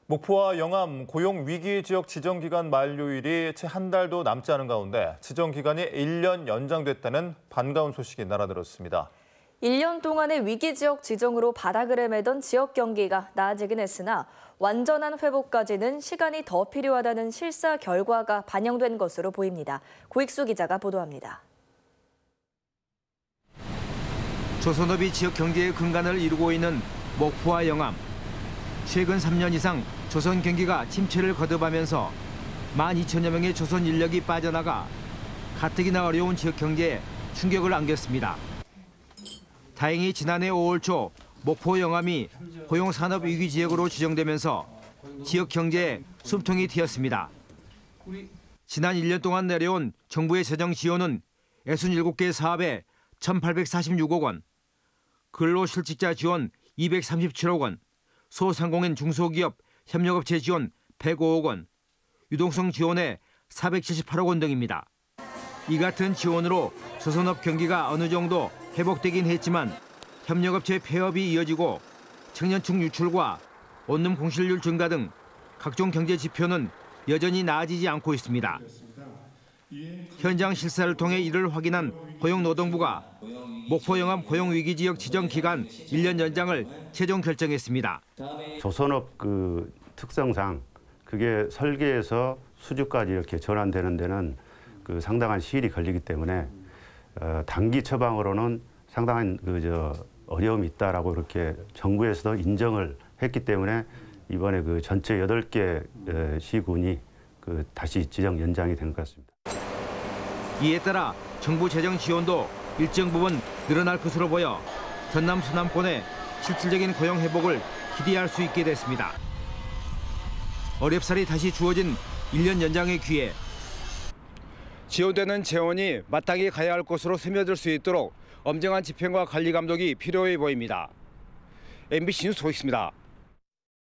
목포와 영암 고용 위기 지역 지정 기간 만료일이 채 한 달도 남지 않은 가운데 지정 기간이 1년 연장됐다는 반가운 소식이 날아들었습니다. 1년 동안의 위기 지역 지정으로 바닥을 헤매던 지역 경기가 나아지긴 했으나 완전한 회복까지는 시간이 더 필요하다는 실사 결과가 반영된 것으로 보입니다. 고익수 기자가 보도합니다. 조선업이 지역 경제의 근간을 이루고 있는 목포와 영암. 최근 3년 이상 조선 경기가 침체를 거듭하면서 12,000여 명의 조선 인력이 빠져나가 가뜩이나 어려운 지역 경제에 충격을 안겼습니다. 다행히 지난해 5월 초 목포 영암이 고용산업 위기 지역으로 지정되면서 지역 경제에 숨통이 트였습니다. 지난 1년 동안 내려온 정부의 재정 지원은 67개 사업에 1,846억 원, 근로실직자 지원 237억 원, 소상공인 중소기업 협력업체 지원 105억 원, 유동성 지원에 478억 원 등입니다. 이 같은 지원으로 조선업 경기가 어느 정도 회복되긴 했지만 협력업체 폐업이 이어지고 청년층 유출과 원룸 공실률 증가 등 각종 경제 지표는 여전히 나아지지 않고 있습니다. 현장 실사를 통해 이를 확인한 고용노동부가 목포 영암 고용위기지역 지정 기간 1년 연장을 최종 결정했습니다. 조선업 특성상 그게 설계에서 수주까지 이렇게 전환되는 데는 상당한 시일이 걸리기 때문에 단기 처방으로는 상당한 어려움이 있다라고 이렇게 정부에서도 인정을 했기 때문에 이번에 전체 8개 시군이 다시 지정 연장이 된 것 같습니다. 이에 따라 정부 재정 지원도 일정 부분 늘어날 것으로 보여 전남 서남권의 실질적인 고용 회복을 기대할 수 있게 됐습니다. 어렵사리 다시 주어진 1년 연장의 기회. 지원되는 재원이 마땅히 가야 할 곳으로 스며들 수 있도록 엄정한 집행과 관리 감독이 필요해 보입니다. MBC 뉴스 고익수입니다.